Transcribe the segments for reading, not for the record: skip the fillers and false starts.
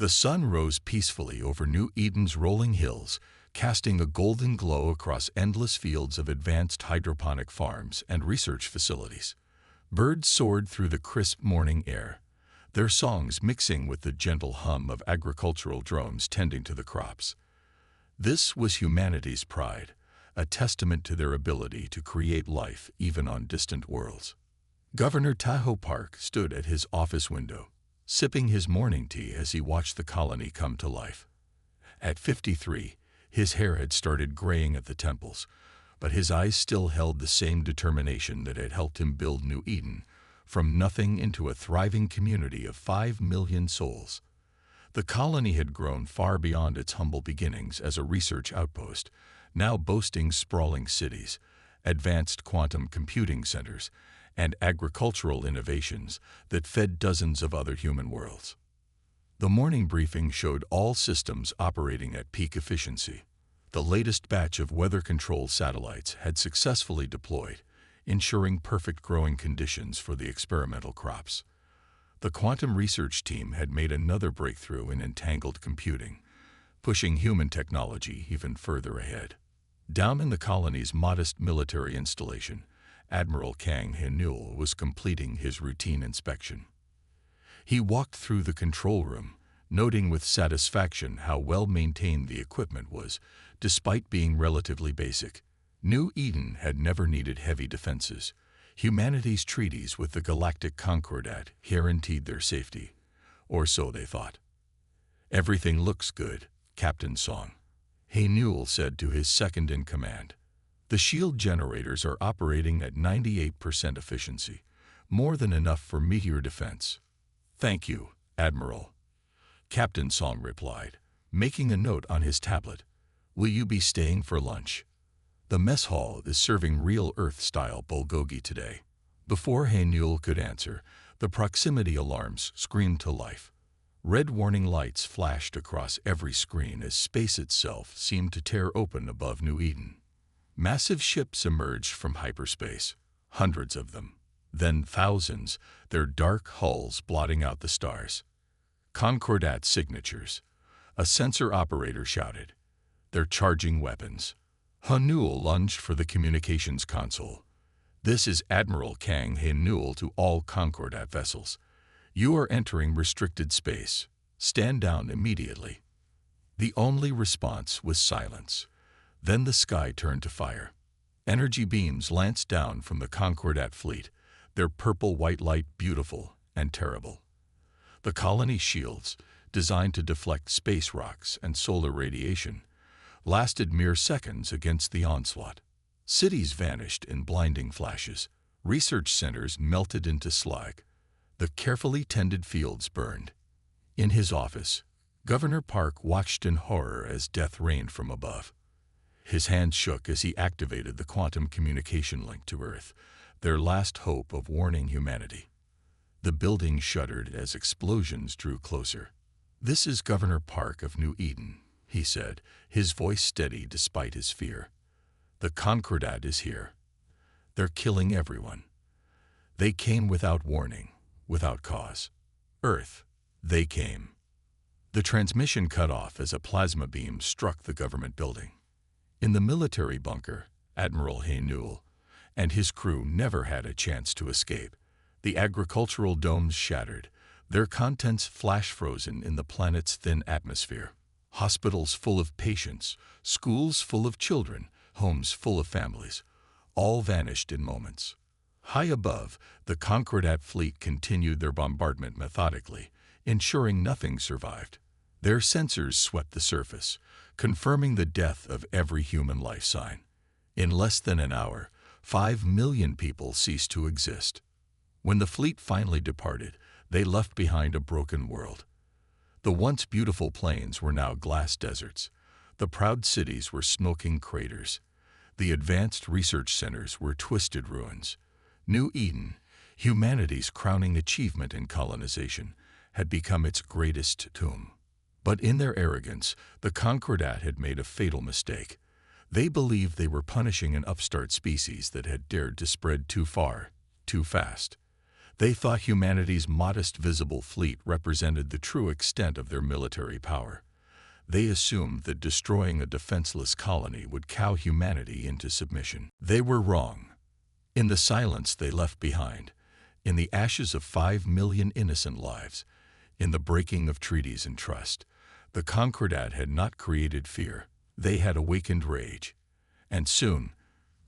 The sun rose peacefully over New Eden's rolling hills, casting a golden glow across endless fields of advanced hydroponic farms and research facilities. Birds soared through the crisp morning air, their songs mixing with the gentle hum of agricultural drones tending to the crops. This was humanity's pride, a testament to their ability to create life even on distant worlds. Governor Tahoe Park stood at his office window, sipping his morning tea as he watched the colony come to life. At 53, his hair had started graying at the temples, but his eyes still held the same determination that had helped him build New Eden, from nothing into a thriving community of 5 million souls. The colony had grown far beyond its humble beginnings as a research outpost, now boasting sprawling cities, advanced quantum computing centers, and agricultural innovations that fed dozens of other human worlds. The morning briefing showed all systems operating at peak efficiency. The latest batch of weather-control satellites had successfully deployed, ensuring perfect growing conditions for the experimental crops. The quantum research team had made another breakthrough in entangled computing, pushing human technology even further ahead. Down in the colony's modest military installation, Admiral Kang He-Newell was completing his routine inspection. He walked through the control room, noting with satisfaction how well maintained the equipment was, despite being relatively basic. New Eden had never needed heavy defenses. Humanity's treaties with the Galactic Concordat guaranteed their safety, or so they thought. "Everything looks good, Captain Song," He-Newell said to his second-in-command. "The shield generators are operating at 98% efficiency, more than enough for meteor defense." "Thank you, Admiral," Captain Song replied, making a note on his tablet. "Will you be staying for lunch? The mess hall is serving real Earth-style bulgogi today." Before He-Newell could answer, the proximity alarms screamed to life. Red warning lights flashed across every screen as space itself seemed to tear open above New Eden. Massive ships emerged from hyperspace, hundreds of them, then thousands, their dark hulls blotting out the stars. "Concordat signatures," a sensor operator shouted. "They're charging weapons." He-Newell lunged for the communications console. "This is Admiral Kang He-Newell to all Concordat vessels. You are entering restricted space. Stand down immediately." The only response was silence. Then the sky turned to fire. Energy beams lanced down from the Concordat fleet, their purple-white light beautiful and terrible. The colony's shields, designed to deflect space rocks and solar radiation, lasted mere seconds against the onslaught. Cities vanished in blinding flashes. Research centers melted into slag. The carefully tended fields burned. In his office, Governor Park watched in horror as death rained from above. His hands shook as he activated the quantum communication link to Earth, their last hope of warning humanity. The building shuddered as explosions drew closer. "This is Governor Park of New Eden," he said, his voice steady despite his fear. "The Concordat is here. They're killing everyone. They came without warning, without cause. Earth, they came." The transmission cut off as a plasma beam struck the government building. In the military bunker, Admiral He-Newell and his crew never had a chance to escape. The agricultural domes shattered, their contents flash-frozen in the planet's thin atmosphere. Hospitals full of patients, schools full of children, homes full of families, all vanished in moments. High above, the Concordat fleet continued their bombardment methodically, ensuring nothing survived. Their sensors swept the surface, confirming the death of every human life sign. In less than an hour, 5 million people ceased to exist. When the fleet finally departed, they left behind a broken world. The once beautiful plains were now glass deserts. The proud cities were smoking craters. The advanced research centers were twisted ruins. New Eden, humanity's crowning achievement in colonization, had become its greatest tomb. But in their arrogance, the Concordat had made a fatal mistake. They believed they were punishing an upstart species that had dared to spread too far, too fast. They thought humanity's modest visible fleet represented the true extent of their military power. They assumed that destroying a defenseless colony would cow humanity into submission. They were wrong. In the silence they left behind, in the ashes of 5 million innocent lives, in the breaking of treaties and trust, the Concordat had not created fear. They had awakened rage. And soon,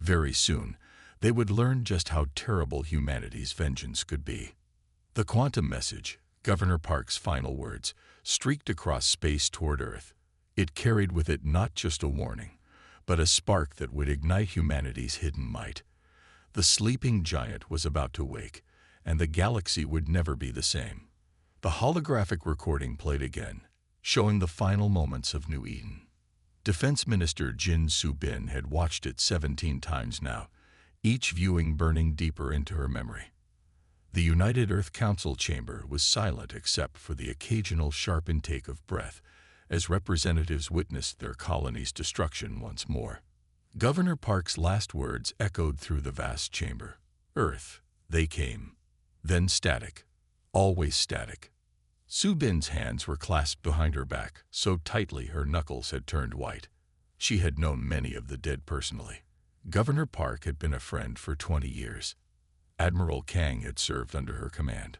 very soon, they would learn just how terrible humanity's vengeance could be. The quantum message, Governor Park's final words, streaked across space toward Earth. It carried with it not just a warning, but a spark that would ignite humanity's hidden might. The sleeping giant was about to wake, and the galaxy would never be the same. The holographic recording played again, showing the final moments of New Eden. Defense Minister Jin Soo-bin had watched it 17 times now, each viewing burning deeper into her memory. The United Earth Council chamber was silent except for the occasional sharp intake of breath as representatives witnessed their colony's destruction once more. Governor Park's last words echoed through the vast chamber. Earth, they came. Then static. Always static. Soo-bin's hands were clasped behind her back, so tightly her knuckles had turned white. She had known many of the dead personally. Governor Park had been a friend for 20 years. Admiral Kang had served under her command.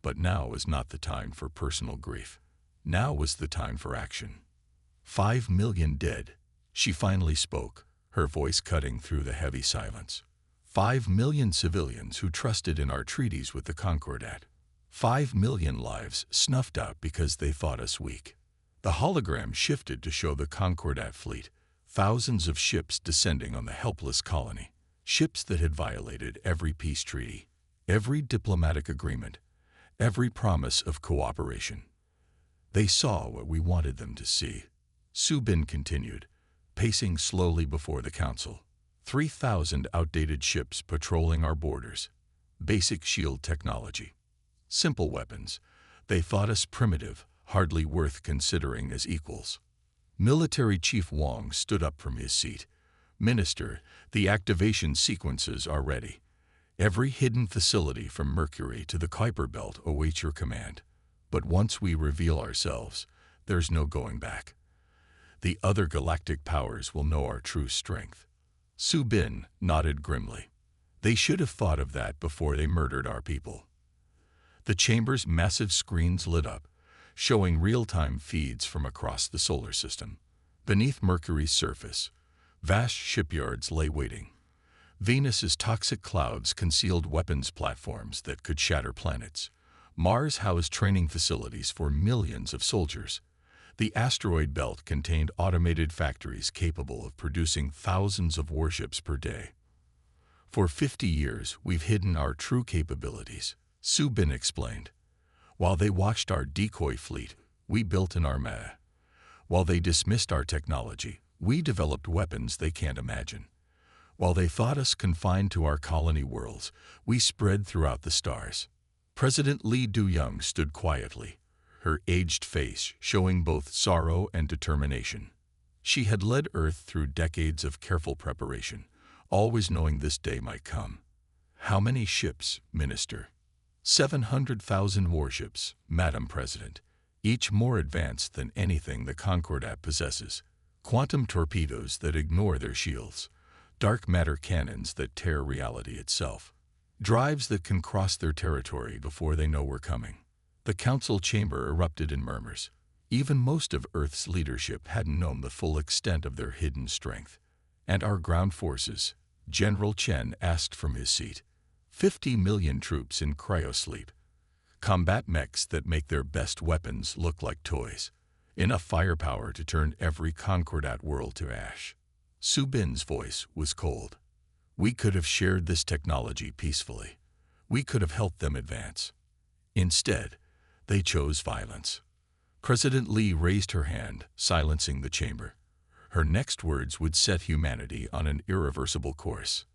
But now was not the time for personal grief. Now was the time for action. 5 million dead. She finally spoke, her voice cutting through the heavy silence. 5 million civilians who trusted in our treaties with the Concordat. 5 million lives snuffed out because they thought us weak. The hologram shifted to show the Concordat fleet, thousands of ships descending on the helpless colony, ships that had violated every peace treaty, every diplomatic agreement, every promise of cooperation. They saw what we wanted them to see. Soo-bin continued, pacing slowly before the council. 3,000 outdated ships patrolling our borders. Basic shield technology. Simple weapons. They thought us primitive, hardly worth considering as equals. Military Chief Wong stood up from his seat. Minister, the activation sequences are ready. Every hidden facility from Mercury to the Kuiper Belt awaits your command. But once we reveal ourselves, there's no going back. The other galactic powers will know our true strength. Soo-bin nodded grimly. They should have thought of that before they murdered our people. The chamber's massive screens lit up, showing real-time feeds from across the solar system. Beneath Mercury's surface, vast shipyards lay waiting. Venus's toxic clouds concealed weapons platforms that could shatter planets. Mars housed training facilities for millions of soldiers. The asteroid belt contained automated factories capable of producing thousands of warships per day. For 50 years, we've hidden our true capabilities, Soo-bin explained. While they watched our decoy fleet, we built an armada. While they dismissed our technology, we developed weapons they can't imagine. While they thought us confined to our colony worlds, we spread throughout the stars. President Lee Do-young stood quietly, her aged face showing both sorrow and determination. She had led Earth through decades of careful preparation, always knowing this day might come. How many ships, Minister? 700,000 warships, Madam President, each more advanced than anything the Concordat possesses. Quantum torpedoes that ignore their shields. Dark matter cannons that tear reality itself. Drives that can cross their territory before they know we're coming. The council chamber erupted in murmurs. Even most of Earth's leadership hadn't known the full extent of their hidden strength. And our ground forces, General Chen asked from his seat. 50 million troops in cryosleep. Combat mechs that make their best weapons look like toys. Enough firepower to turn every Concordat world to ash. Soo-bin's voice was cold. We could have shared this technology peacefully. We could have helped them advance. Instead, they chose violence. President Lee raised her hand, silencing the chamber. Her next words would set humanity on an irreversible course.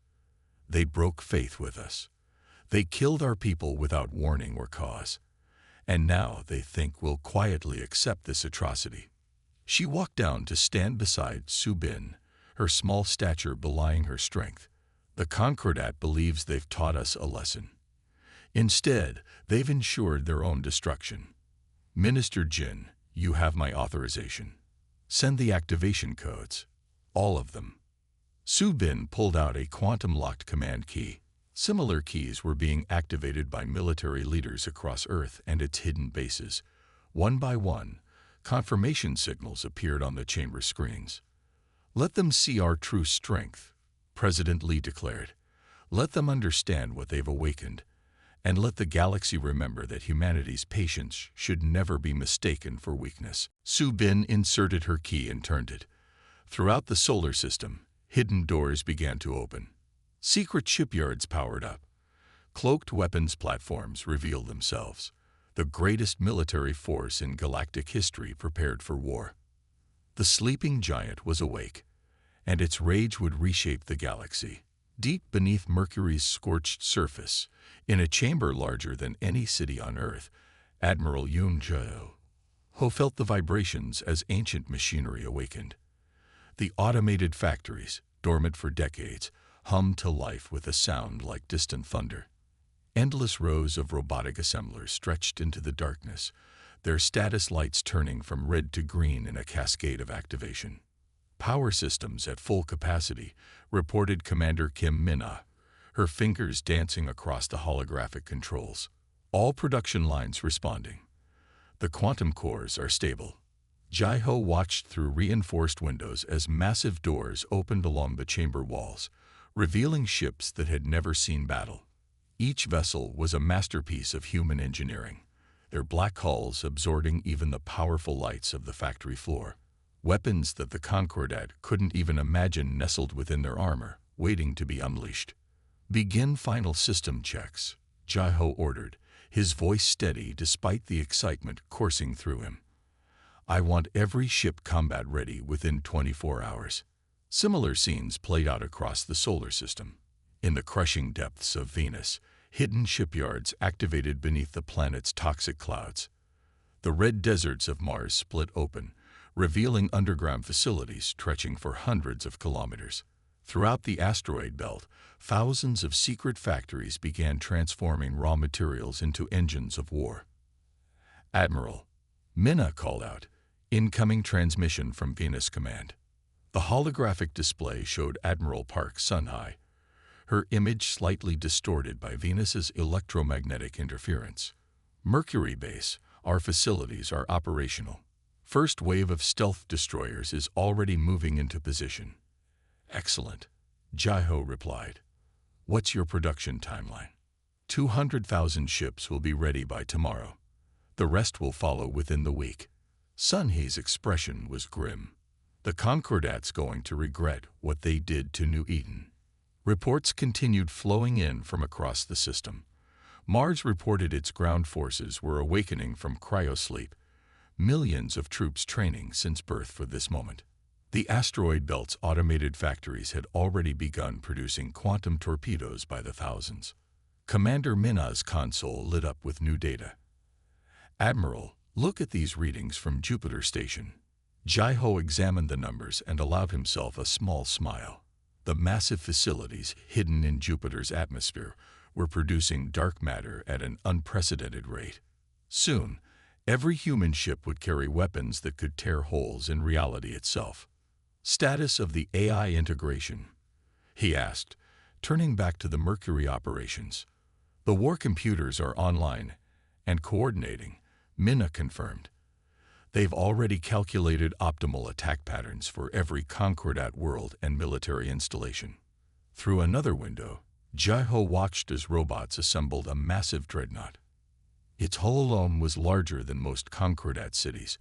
They broke faith with us. They killed our people without warning or cause. And now they think we'll quietly accept this atrocity. She walked down to stand beside Soo-bin, her small stature belying her strength. The Concordat believes they've taught us a lesson. Instead, they've ensured their own destruction. Minister Jin, you have my authorization. Send the activation codes. All of them. Su Bin pulled out a quantum-locked command key. Similar keys were being activated by military leaders across Earth and its hidden bases. One by one, confirmation signals appeared on the chamber screens. Let them see our true strength, President Lee declared. Let them understand what they've awakened, and let the galaxy remember that humanity's patience should never be mistaken for weakness. Su Bin inserted her key and turned it. Throughout the solar system, hidden doors began to open. Secret shipyards powered up. Cloaked weapons platforms revealed themselves. The greatest military force in galactic history prepared for war. The sleeping giant was awake, and its rage would reshape the galaxy. Deep beneath Mercury's scorched surface, in a chamber larger than any city on Earth, Admiral Yoon Jae-ho felt the vibrations as ancient machinery awakened. The automated factories, dormant for decades, hummed to life with a sound like distant thunder. Endless rows of robotic assemblers stretched into the darkness, their status lights turning from red to green in a cascade of activation. Power systems at full capacity, reported Commander Kim Min-ah, her fingers dancing across the holographic controls. All production lines responding. The quantum cores are stable. Jae-ho watched through reinforced windows as massive doors opened along the chamber walls, revealing ships that had never seen battle. Each vessel was a masterpiece of human engineering, their black hulls absorbing even the powerful lights of the factory floor. Weapons that the Concordat couldn't even imagine nestled within their armor, waiting to be unleashed. Begin final system checks, Jae-ho ordered, his voice steady despite the excitement coursing through him. I want every ship combat ready within 24 hours. Similar scenes played out across the solar system. In the crushing depths of Venus, hidden shipyards activated beneath the planet's toxic clouds. The red deserts of Mars split open, revealing underground facilities stretching for hundreds of kilometers. Throughout the asteroid belt, thousands of secret factories began transforming raw materials into engines of war. Admiral, Min-ah called out, incoming transmission from Venus Command. The holographic display showed Admiral Park Sun-High, her image slightly distorted by Venus's electromagnetic interference. Mercury Base, our facilities are operational. First wave of stealth destroyers is already moving into position. Excellent, Jae-ho replied. What's your production timeline? 200,000 ships will be ready by tomorrow. The rest will follow within the week. Sun-Hee's expression was grim. The Concordat's going to regret what they did to New Eden. Reports continued flowing in from across the system. Mars reported its ground forces were awakening from cryosleep, millions of troops training since birth for this moment. The asteroid belt's automated factories had already begun producing quantum torpedoes by the thousands. Commander Min-ah's console lit up with new data. Admiral, look at these readings from Jupiter Station. Jae-ho examined the numbers and allowed himself a small smile. The massive facilities hidden in Jupiter's atmosphere were producing dark matter at an unprecedented rate. Soon, every human ship would carry weapons that could tear holes in reality itself. Status of the AI integration, he asked, turning back to the Mercury operations. The war computers are online and coordinating, Min-ah confirmed. They've already calculated optimal attack patterns for every Concordat world and military installation. Through another window, Jae-ho watched as robots assembled a massive dreadnought. Its hull alone was larger than most Concordat cities.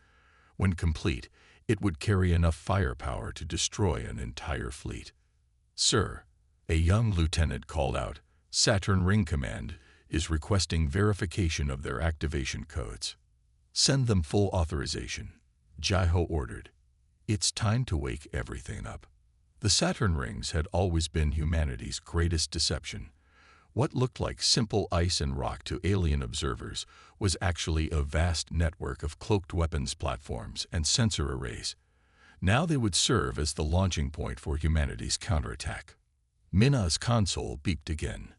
When complete, it would carry enough firepower to destroy an entire fleet. Sir, a young lieutenant called out, Saturn Ring Command is requesting verification of their activation codes. Send them full authorization, Jae-ho ordered. It's time to wake everything up. The Saturn rings had always been humanity's greatest deception. What looked like simple ice and rock to alien observers was actually a vast network of cloaked weapons platforms and sensor arrays. Now they would serve as the launching point for humanity's counterattack. Min-ah's console beeped again.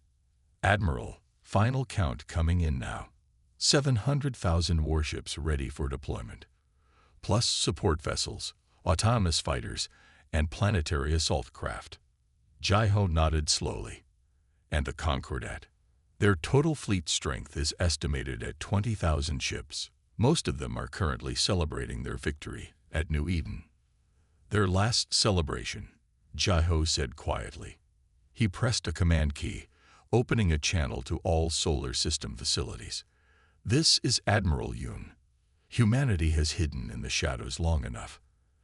Admiral, Final count coming in now. 700,000 warships ready for deployment. Plus support vessels, autonomous fighters, and planetary assault craft. Jai-Ho nodded slowly. And the Concordat. Their total fleet strength is estimated at 20,000 ships. Most of them are currently celebrating their victory at New Eden. Their last celebration, Jai-Ho said quietly. He pressed a command key, opening a channel to all solar system facilities. This is Admiral Yoon. Humanity has hidden in the shadows long enough.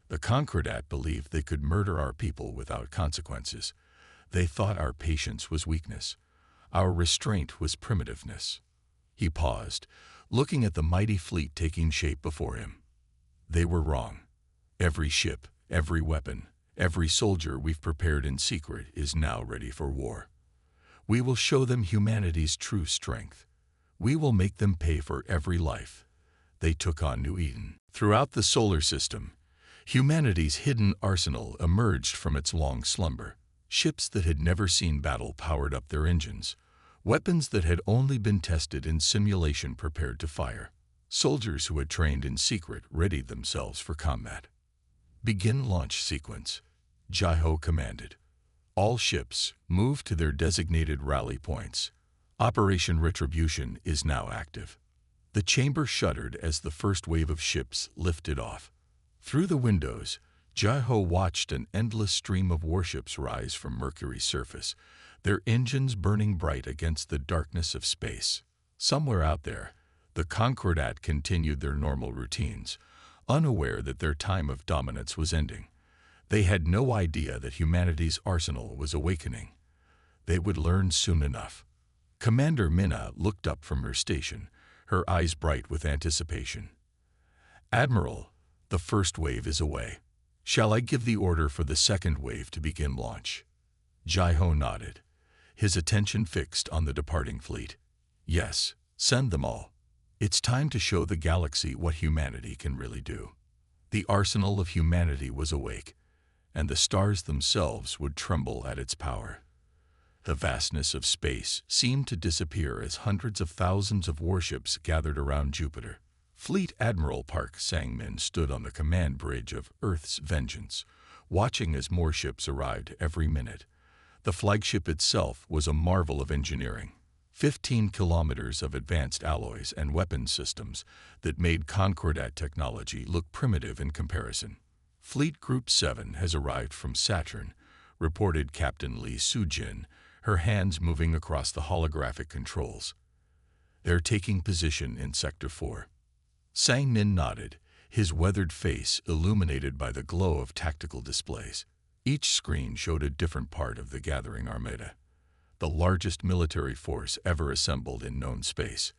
The Concordat believed they could murder our people without consequences. They thought our patience was weakness. Our restraint was primitiveness. He paused, looking at the mighty fleet taking shape before him. They were wrong. Every ship, every weapon, every soldier we've prepared in secret is now ready for war. We will show them humanity's true strength. We will make them pay for every life they took on New Eden. Throughout the solar system, humanity's hidden arsenal emerged from its long slumber. Ships that had never seen battle powered up their engines. Weapons that had only been tested in simulation prepared to fire. Soldiers who had trained in secret readied themselves for combat. Begin launch sequence, Jai-Ho commanded. All ships move to their designated rally points. Operation Retribution is now active. The chamber shuddered as the first wave of ships lifted off. Through the windows, Jai-Ho watched an endless stream of warships rise from Mercury's surface, their engines burning bright against the darkness of space. Somewhere out there, the Concordat continued their normal routines, unaware that their time of dominance was ending. They had no idea that humanity's arsenal was awakening. They would learn soon enough. Commander Minna looked up from her station, her eyes bright with anticipation. Admiral, the first wave is away. Shall I give the order for the second wave to begin launch? Jai-Ho nodded, his attention fixed on the departing fleet. Yes, send them all. It's time to show the galaxy what humanity can really do. The arsenal of humanity was awake, and the stars themselves would tremble at its power. The vastness of space seemed to disappear as hundreds of thousands of warships gathered around Jupiter. Fleet Admiral Park Sang-min stood on the command bridge of Earth's Vengeance, watching as more ships arrived every minute. The flagship itself was a marvel of engineering. 15 kilometers of advanced alloys and weapons systems that made Concordat technology look primitive in comparison. Fleet Group 7 has arrived from Saturn, reported Captain Lee Soo-jin, her hands moving across the holographic controls. They're taking position in Sector 4. Sang-min nodded, his weathered face illuminated by the glow of tactical displays. Each screen showed a different part of the gathering armada, the largest military force ever assembled in known space.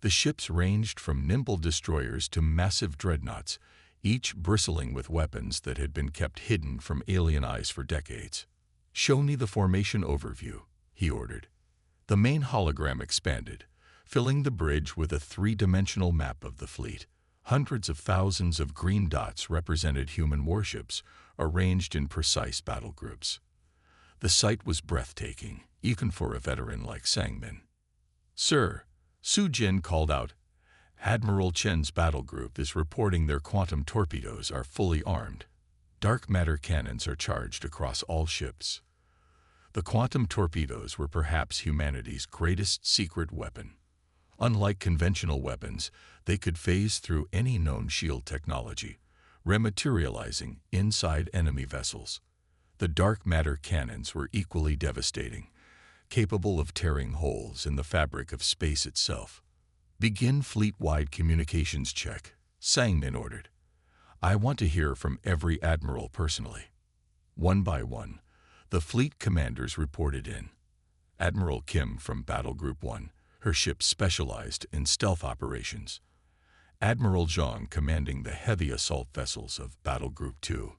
The ships ranged from nimble destroyers to massive dreadnoughts, each bristling with weapons that had been kept hidden from alien eyes for decades. Show me the formation overview, he ordered. The main hologram expanded, filling the bridge with a three-dimensional map of the fleet. Hundreds of thousands of green dots represented human warships, arranged in precise battle groups. The sight was breathtaking, even for a veteran like Sang-min. Sir, Soo-jin called out, Admiral Chen's battle group is reporting their quantum torpedoes are fully armed. Dark matter cannons are charged across all ships. The quantum torpedoes were perhaps humanity's greatest secret weapon. Unlike conventional weapons, they could phase through any known shield technology, rematerializing inside enemy vessels. The dark matter cannons were equally devastating, capable of tearing holes in the fabric of space itself. Begin fleet-wide communications check, Sang-min ordered. I want to hear from every admiral personally. One by one, the fleet commanders reported in. Admiral Kim from Battle Group 1, her ship specialized in stealth operations. Admiral Zhang commanding the heavy assault vessels of Battle Group 2.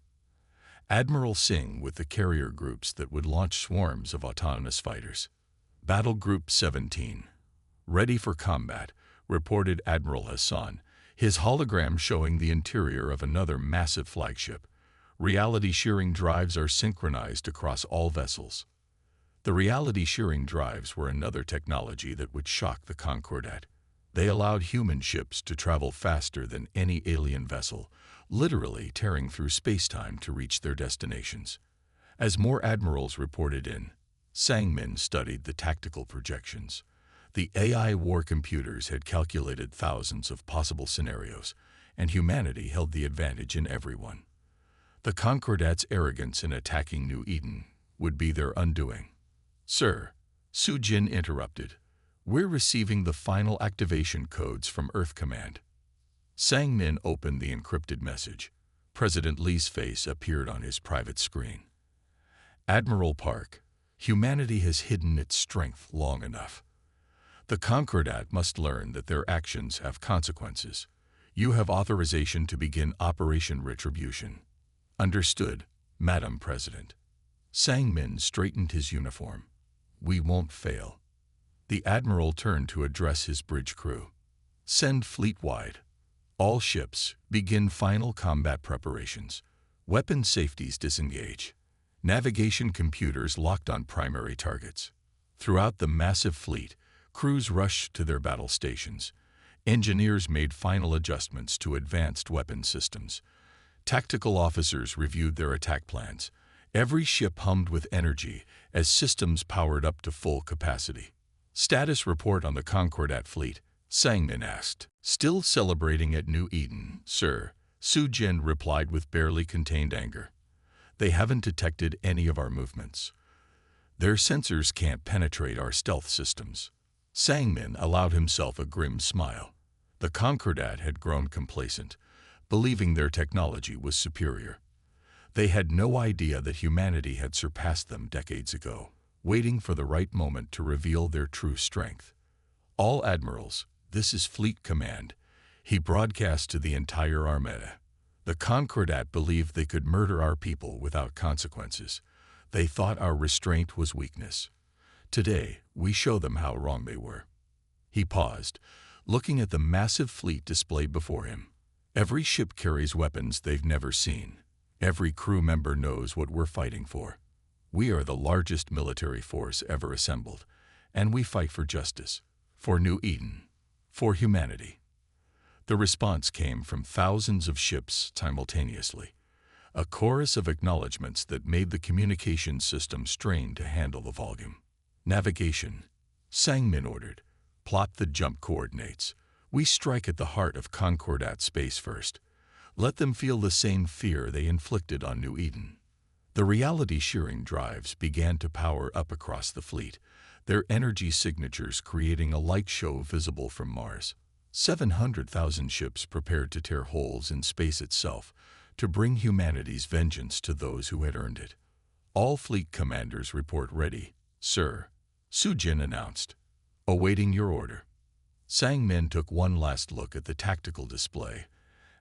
Admiral Singh with the carrier groups that would launch swarms of autonomous fighters. Battle Group 17. Ready for combat, reported Admiral Hassan, his hologram showing the interior of another massive flagship. Reality shearing drives are synchronized across all vessels. The reality shearing drives were another technology that would shock the Concordat. They allowed human ships to travel faster than any alien vessel, literally tearing through space-time to reach their destinations. As more admirals reported in, Sangmin studied the tactical projections. The AI war computers had calculated thousands of possible scenarios, and humanity held the advantage in every one. The Concordat's arrogance in attacking New Eden would be their undoing. "Sir," Sujin interrupted, "we're receiving the final activation codes from Earth Command." Sangmin opened the encrypted message. President Lee's face appeared on his private screen. "Admiral Park, humanity has hidden its strength long enough. The Concordat must learn that their actions have consequences. You have authorization to begin Operation Retribution." "Understood, Madam President." Sangmin straightened his uniform. "We won't fail." The Admiral turned to address his bridge crew. "Send fleet-wide. All ships, begin final combat preparations. Weapon safeties disengage. Navigation computers locked on primary targets." Throughout the massive fleet, crews rushed to their battle stations. Engineers made final adjustments to advanced weapon systems. Tactical officers reviewed their attack plans. Every ship hummed with energy as systems powered up to full capacity. "Status report on the Concordat fleet," Sangmin asked. "Still celebrating at New Eden, sir," Sujin replied with barely contained anger. "They haven't detected any of our movements. Their sensors can't penetrate our stealth systems." Sangmin allowed himself a grim smile. The Concordat had grown complacent, believing their technology was superior. They had no idea that humanity had surpassed them decades ago, waiting for the right moment to reveal their true strength. "All admirals, this is Fleet Command," he broadcast to the entire Armada. "The Concordat believed they could murder our people without consequences. They thought our restraint was weakness. Today, we show them how wrong they were." He paused, looking at the massive fleet displayed before him. Every ship carries weapons they've never seen. Every crew member knows what we're fighting for. We are the largest military force ever assembled, and we fight for justice, for New Eden, for humanity. The response came from thousands of ships simultaneously, a chorus of acknowledgments that made the communication system strain to handle the volume. "Navigation," Sangmin ordered. "Plot the jump coordinates. We strike at the heart of Concordat space first. Let them feel the same fear they inflicted on New Eden." The reality shearing drives began to power up across the fleet, their energy signatures creating a light show visible from Mars. 700,000 ships prepared to tear holes in space itself, to bring humanity's vengeance to those who had earned it. "All fleet commanders report ready, sir," Sujin announced. "Awaiting your order." Sangmin took one last look at the tactical display,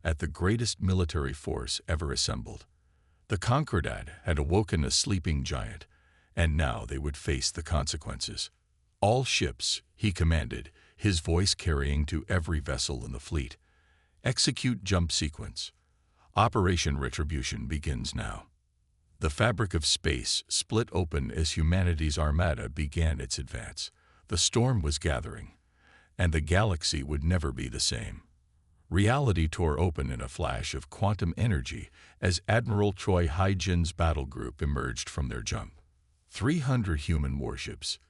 at the greatest military force ever assembled. The Concordat had awoken a sleeping giant, and now they would face the consequences. "All ships," he commanded, his voice carrying to every vessel in the fleet. "Execute jump sequence. Operation Retribution begins now." The fabric of space split open as humanity's armada began its advance. The storm was gathering, and the galaxy would never be the same. Reality tore open in a flash of quantum energy as Admiral Choi Hai-jin's battle group emerged from their jump. 300 human warships,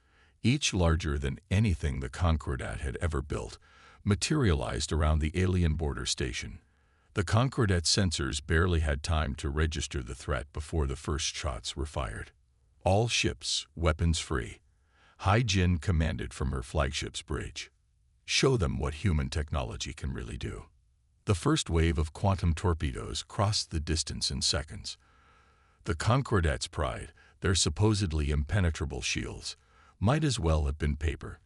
each larger than anything the Concordat had ever built, materialized around the alien border station. The Concordat sensors barely had time to register the threat before the first shots were fired. "All ships, weapons free," Hai-jin commanded from her flagship's bridge. "Show them what human technology can really do." The first wave of quantum torpedoes crossed the distance in seconds. The Concordat's pride, their supposedly impenetrable shields, might as well have been paper.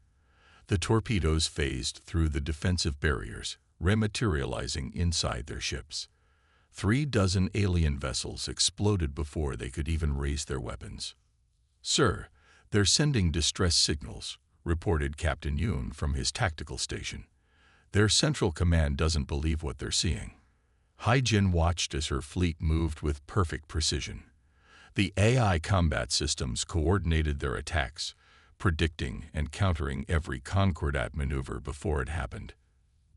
The torpedoes phased through the defensive barriers, rematerializing inside their ships. 36 alien vessels exploded before they could even raise their weapons. "Sir, they're sending distress signals," reported Captain Yoon from his tactical station. "Their central command doesn't believe what they're seeing." Hai-jin watched as her fleet moved with perfect precision. The AI combat systems coordinated their attacks, predicting and countering every Concordat maneuver before it happened.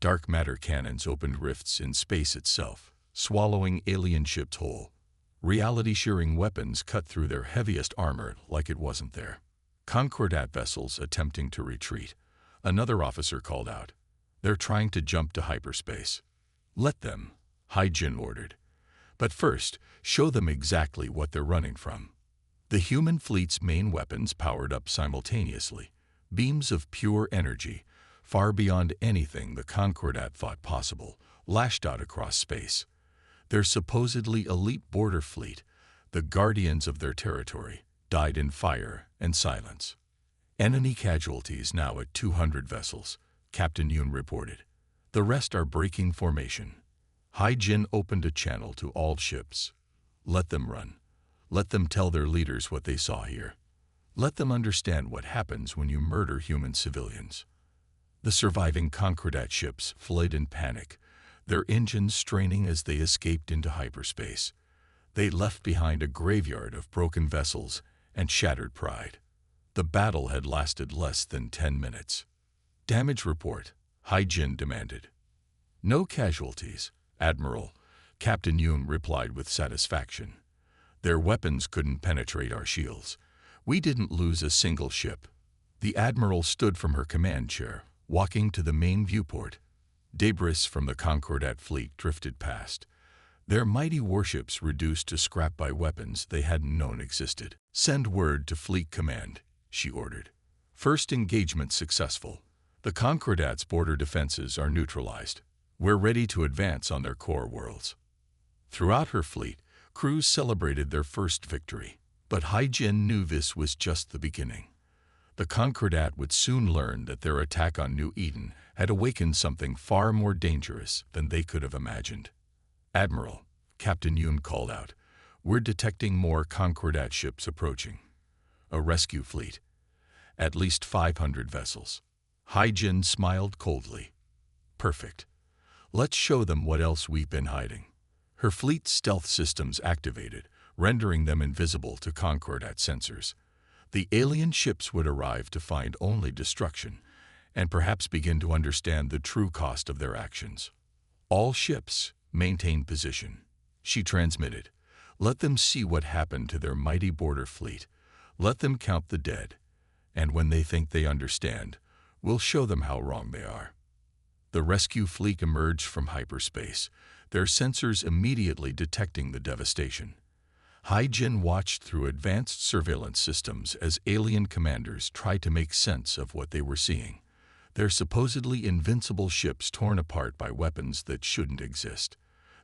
Dark matter cannons opened rifts in space itself, swallowing alien ships whole. Reality-shearing weapons cut through their heaviest armor like it wasn't there. Concordat vessels attempting to retreat. Another officer called out, "They're trying to jump to hyperspace." "Let them," Hai-Jin ordered. "But first, show them exactly what they're running from." The human fleet's main weapons powered up simultaneously, beams of pure energy, far beyond anything the Concordat thought possible, lashed out across space. Their supposedly elite border fleet, the guardians of their territory, died in fire and silence. Enemy casualties now at 200 vessels, Captain Yoon reported. The rest are breaking formation. Hai-Jin opened a channel to all ships. Let them run. Let them tell their leaders what they saw here. Let them understand what happens when you murder human civilians. The surviving Concordat ships fled in panic, their engines straining as they escaped into hyperspace. They left behind a graveyard of broken vessels and shattered pride. The battle had lasted less than 10 minutes. "Damage report," Hai-Jin demanded. "No casualties, Admiral," Captain Yoon replied with satisfaction. "Their weapons couldn't penetrate our shields. We didn't lose a single ship." The Admiral stood from her command chair, walking to the main viewport. Debris from the Concordat fleet drifted past, their mighty warships reduced to scrap by weapons they hadn't known existed. "Send word to Fleet Command," she ordered. "First engagement successful. The Concordat's border defenses are neutralized. We're ready to advance on their core worlds." Throughout her fleet, crews celebrated their first victory. But Hai-Jin knew this was just the beginning. The Concordat would soon learn that their attack on New Eden had awakened something far more dangerous than they could have imagined. "Admiral," Captain Yoon called out, "we're detecting more Concordat ships approaching. A rescue fleet. At least 500 vessels." Hai-Jin smiled coldly. "Perfect. Let's show them what else we've been hiding." Her fleet's stealth systems activated, rendering them invisible to Concordat sensors. The alien ships would arrive to find only destruction, and perhaps begin to understand the true cost of their actions. "All ships, maintain position," she transmitted. "Let them see what happened to their mighty border fleet. Let them count the dead. And when they think they understand, we'll show them how wrong they are." The rescue fleet emerged from hyperspace, their sensors immediately detecting the devastation. Hai-Jin watched through advanced surveillance systems as alien commanders tried to make sense of what they were seeing. Their supposedly invincible ships torn apart by weapons that shouldn't exist.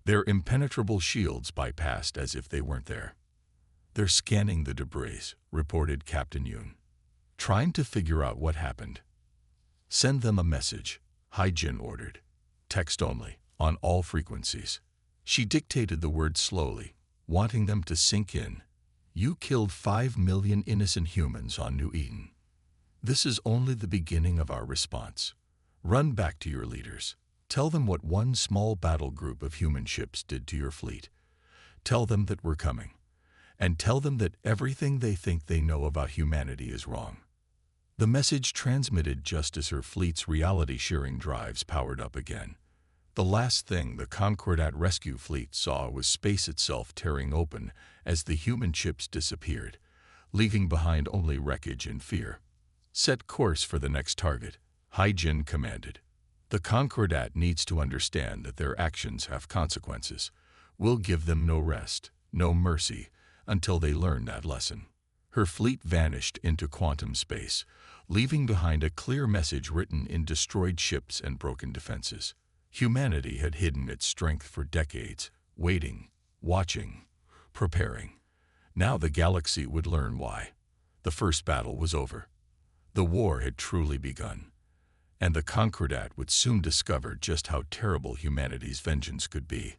Their impenetrable shields bypassed as if they weren't there. "They're scanning the debris," reported Captain Yoon. "Trying to figure out what happened." "Send them a message," Hai-Jin ordered. "Text only, on all frequencies." She dictated the words slowly, wanting them to sink in. "You killed 5 million innocent humans on New Eden. This is only the beginning of our response. Run back to your leaders. Tell them what one small battle group of human ships did to your fleet. Tell them that we're coming. And tell them that everything they think they know about humanity is wrong." The message transmitted just as her fleet's reality-sharing drives powered up again. The last thing the Concordat rescue fleet saw was space itself tearing open as the human ships disappeared, leaving behind only wreckage and fear. "Set course for the next target," Hai-Jin commanded. "The Concordat needs to understand that their actions have consequences. We'll give them no rest, no mercy, until they learn that lesson." Her fleet vanished into quantum space, leaving behind a clear message written in destroyed ships and broken defenses. Humanity had hidden its strength for decades, waiting, watching, preparing. Now the galaxy would learn why. The first battle was over. The war had truly begun. And the Concordat would soon discover just how terrible humanity's vengeance could be.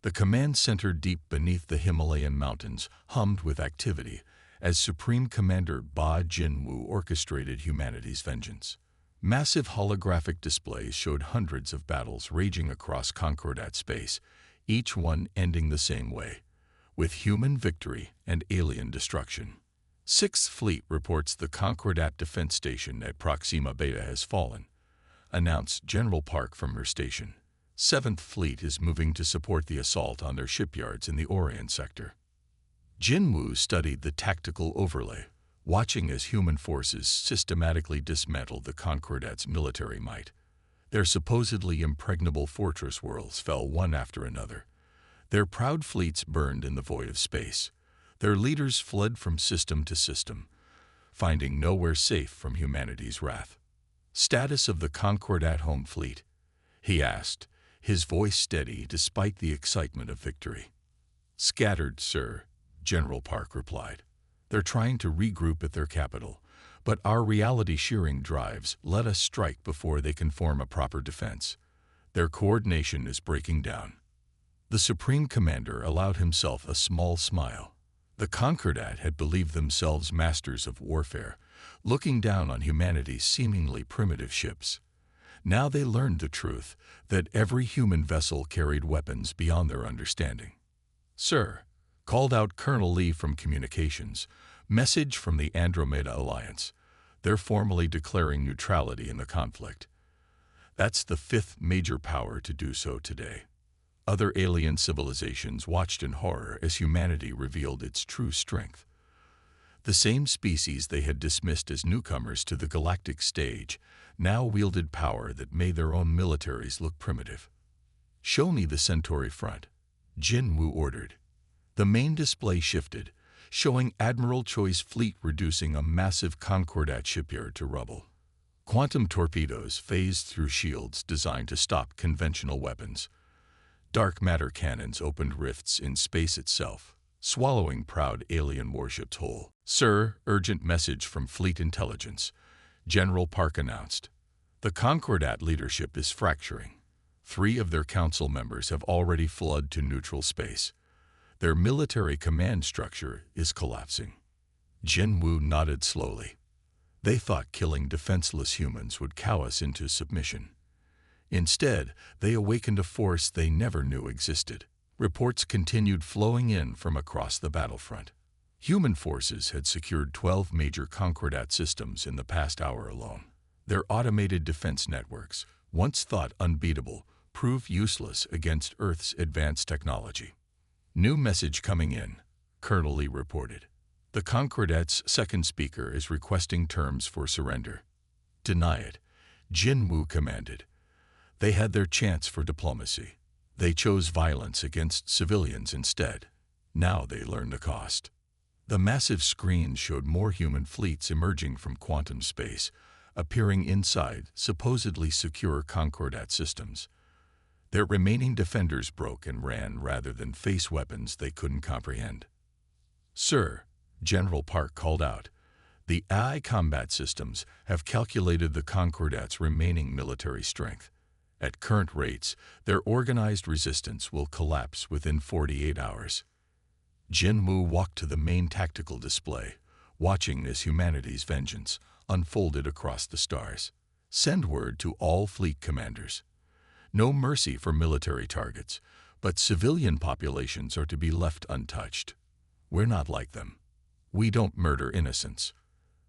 The command center deep beneath the Himalayan mountains hummed with activity as Supreme Commander Ba Jinwoo orchestrated humanity's vengeance. Massive holographic displays showed hundreds of battles raging across Concordat space, each one ending the same way, with human victory and alien destruction. Sixth Fleet reports the Concordat defense station at Proxima Beta has fallen, announced General Park from her station. Seventh Fleet is moving to support the assault on their shipyards in the Orient sector. Jinwu studied the tactical overlay, watching as human forces systematically dismantled the Concordat's military might. Their supposedly impregnable fortress worlds fell one after another. Their proud fleets burned in the void of space. Their leaders fled from system to system, finding nowhere safe from humanity's wrath. "Status of the Concordat home fleet?" he asked, his voice steady despite the excitement of victory. "Scattered, sir," General Park replied. "They're trying to regroup at their capital, but our reality-shearing drives let us strike before they can form a proper defense. Their coordination is breaking down." The Supreme Commander allowed himself a small smile. The Concordat had believed themselves masters of warfare, looking down on humanity's seemingly primitive ships. Now they learned the truth, that every human vessel carried weapons beyond their understanding. "Sir," called out Colonel Lee from communications, "message from the Andromeda Alliance. They're formally declaring neutrality in the conflict." That's the fifth major power to do so today. Other alien civilizations watched in horror as humanity revealed its true strength. The same species they had dismissed as newcomers to the galactic stage now wielded power that made their own militaries look primitive. "Show me the Centauri front," Jinwu ordered. The main display shifted, showing Admiral Choi's fleet reducing a massive Concordat shipyard to rubble. Quantum torpedoes phased through shields designed to stop conventional weapons. Dark matter cannons opened rifts in space itself, swallowing proud alien warships whole. "Sir, urgent message from Fleet Intelligence," General Park announced. "The Concordat leadership is fracturing. 3 of their council members have already fled to neutral space. Their military command structure is collapsing." Jinwu nodded slowly. They thought killing defenseless humans would cow us into submission. Instead, they awakened a force they never knew existed. Reports continued flowing in from across the battlefront. Human forces had secured 12 major Concordat systems in the past hour alone. Their automated defense networks, once thought unbeatable, proved useless against Earth's advanced technology. "New message coming in," Colonel Lee reported. "The Concordat's second speaker is requesting terms for surrender." "Deny it," Jinwu commanded. They had their chance for diplomacy. They chose violence against civilians instead. Now they learn the cost. The massive screens showed more human fleets emerging from quantum space, appearing inside supposedly secure Concordat systems. Their remaining defenders broke and ran rather than face weapons they couldn't comprehend. "Sir," General Park called out, "the AI combat systems have calculated the Concordat's remaining military strength. At current rates, their organized resistance will collapse within 48 hours. Jinwu walked to the main tactical display, watching as humanity's vengeance unfolded across the stars. "Send word to all fleet commanders. No mercy for military targets, but civilian populations are to be left untouched. We're not like them. We don't murder innocents."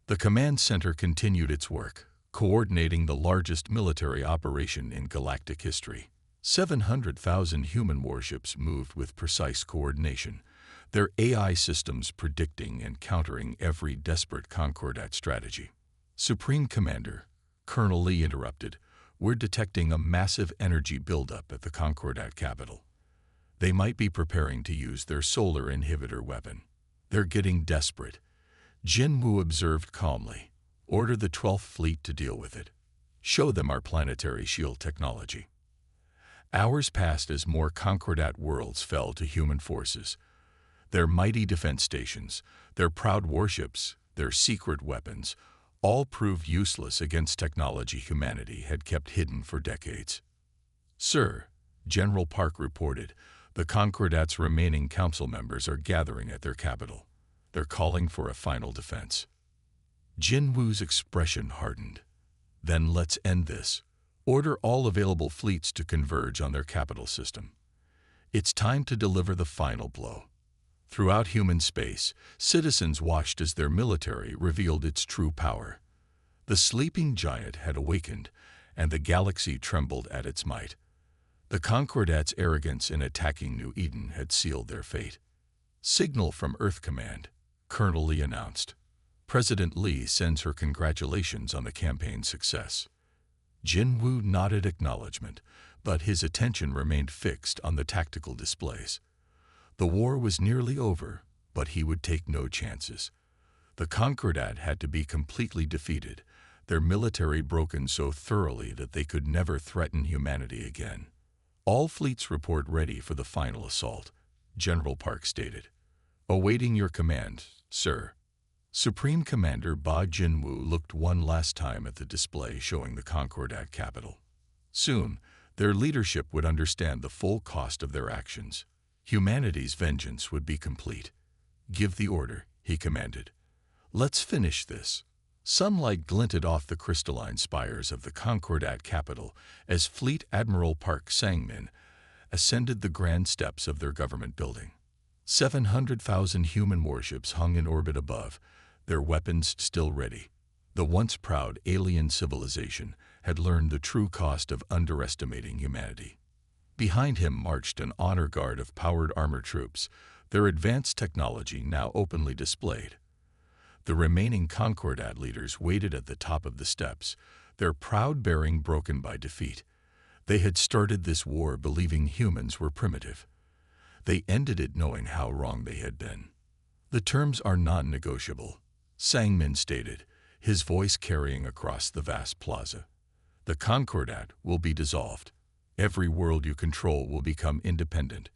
The command center continued its work, coordinating the largest military operation in galactic history. 700,000 human warships moved with precise coordination, their AI systems predicting and countering every desperate Concordat strategy. "Supreme Commander," Colonel Lee interrupted, "we're detecting a massive energy buildup at the Concordat capital. They might be preparing to use their solar inhibitor weapon." "They're getting desperate," Jinwu observed calmly. "Order the 12th Fleet to deal with it. Show them our planetary shield technology." Hours passed as more Concordat worlds fell to human forces. Their mighty defense stations, their proud warships, their secret weapons, all proved useless against technology humanity had kept hidden for decades. "Sir," General Park reported, "the Concordat's remaining council members are gathering at their capital. They're calling for a final defense." Jinwu's expression hardened. "Then let's end this. Order all available fleets to converge on their capital system. It's time to deliver the final blow." Throughout human space, citizens watched as their military revealed its true power. The sleeping giant had awakened, and the galaxy trembled at its might. The Concordat's arrogance in attacking New Eden had sealed their fate. Signal from Earth Command, Colonel Lee announced. President Lee sends her congratulations on the campaign's success. Jinwoo nodded acknowledgement, but his attention remained fixed on the tactical displays. The war was nearly over, but he would take no chances. The Concordat had to be completely defeated, their military broken so thoroughly that they could never threaten humanity again. All fleets report ready for the final assault, General Park stated. Awaiting your command, sir. Supreme Commander Ba Jinwoo looked one last time at the display showing the Concordat capital. Soon, their leadership would understand the full cost of their actions. Humanity's vengeance would be complete. Give the order, he commanded. Let's finish this. Sunlight glinted off the crystalline spires of the Concordat capital as Fleet Admiral Park Sang-min ascended the grand steps of their government building. 700,000 human warships hung in orbit above, their weapons still ready. The once proud alien civilization had learned the true cost of underestimating humanity. Behind him marched an honor guard of powered armor troops, their advanced technology now openly displayed. The remaining Concordat leaders waited at the top of the steps, their proud bearing broken by defeat. They had started this war believing humans were primitive. They ended it knowing how wrong they had been. The terms are non-negotiable, Sang-min stated, his voice carrying across the vast plaza. The Concordat will be dissolved. Every world you control will become independent.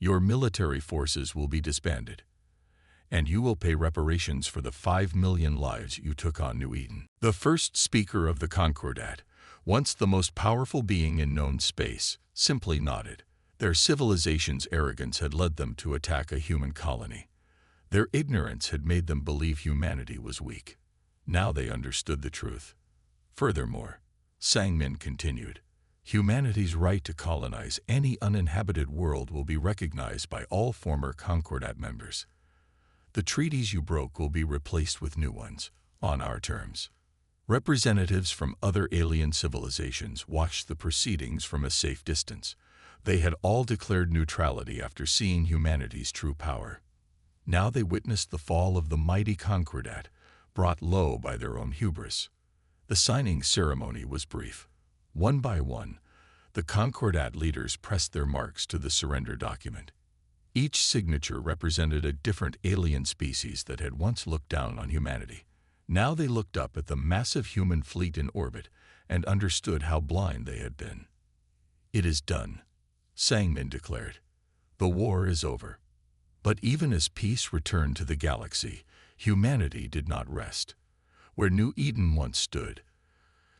Your military forces will be disbanded. And you will pay reparations for the 5 million lives you took on New Eden. The first speaker of the Concordat, once the most powerful being in known space, simply nodded. Their civilization's arrogance had led them to attack a human colony. Their ignorance had made them believe humanity was weak. Now they understood the truth. Furthermore, Sang-min continued, humanity's right to colonize any uninhabited world will be recognized by all former Concordat members. The treaties you broke will be replaced with new ones, on our terms. Representatives from other alien civilizations watched the proceedings from a safe distance. They had all declared neutrality after seeing humanity's true power. Now they witnessed the fall of the mighty Concordat, brought low by their own hubris. The signing ceremony was brief. One by one, the Concordat leaders pressed their marks to the surrender document. Each signature represented a different alien species that had once looked down on humanity. Now they looked up at the massive human fleet in orbit and understood how blind they had been. It is done, Sang-min declared. The war is over. But even as peace returned to the galaxy, humanity did not rest. Where New Eden once stood,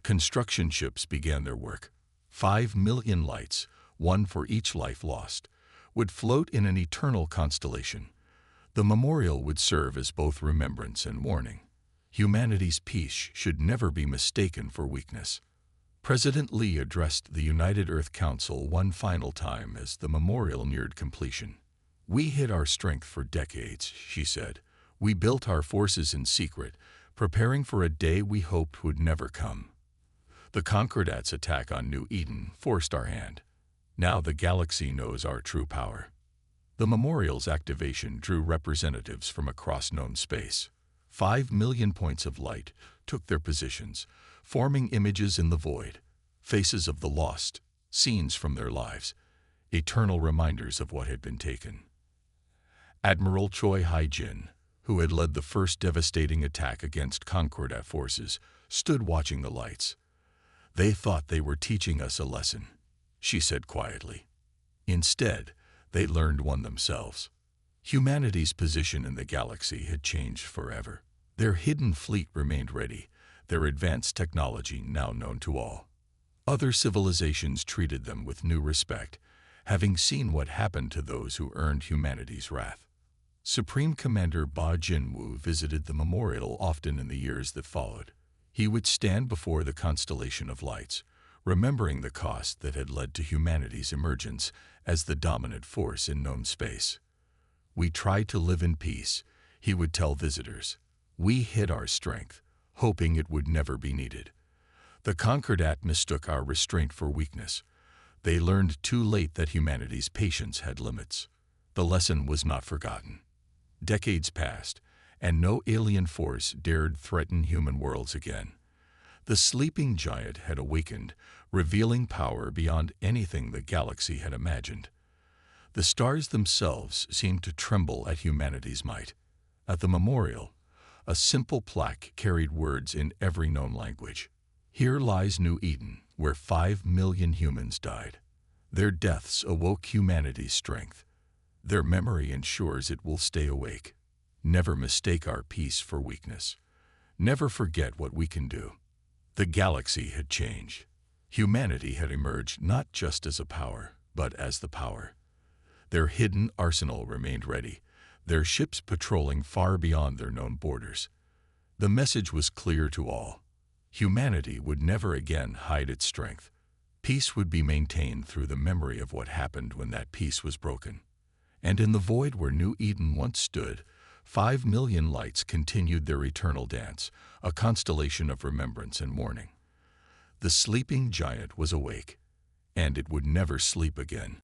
construction ships began their work. 5 million lights, one for each life lost, would float in an eternal constellation. The memorial would serve as both remembrance and warning. Humanity's peace should never be mistaken for weakness. President Lee addressed the United Earth Council one final time as the memorial neared completion. We hid our strength for decades, she said. We built our forces in secret, preparing for a day we hoped would never come. The Concordat's attack on New Eden forced our hand. Now the galaxy knows our true power. The memorial's activation drew representatives from across known space. 5 million points of light took their positions, forming images in the void, faces of the lost, scenes from their lives, eternal reminders of what had been taken. Admiral Choi Hai-jin, who had led the first devastating attack against Concordat forces, stood watching the lights. They thought they were teaching us a lesson, she said quietly. Instead, they learned one themselves. Humanity's position in the galaxy had changed forever. Their hidden fleet remained ready, their advanced technology now known to all. Other civilizations treated them with new respect, having seen what happened to those who earned humanity's wrath. Supreme Commander Ba Jinwoo visited the memorial often in the years that followed. He would stand before the constellation of lights, remembering the cost that had led to humanity's emergence as the dominant force in known space. "We try to live in peace," he would tell visitors. "We hid our strength, hoping it would never be needed." The conquered mistook our restraint for weakness. They learned too late that humanity's patience had limits. The lesson was not forgotten. Decades passed, and no alien force dared threaten human worlds again. The sleeping giant had awakened, revealing power beyond anything the galaxy had imagined. The stars themselves seemed to tremble at humanity's might. At the memorial, a simple plaque carried words in every known language. "Here lies New Eden, where 5 million humans died. Their deaths awoke humanity's strength. Their memory ensures it will stay awake. Never mistake our peace for weakness. Never forget what we can do." The galaxy had changed. Humanity had emerged not just as a power, but as the power. Their hidden arsenal remained ready, their ships patrolling far beyond their known borders. The message was clear to all. Humanity would never again hide its strength. Peace would be maintained through the memory of what happened when that peace was broken. And in the void where New Eden once stood, 5 million lights continued their eternal dance, a constellation of remembrance and mourning. The sleeping giant was awake, and it would never sleep again.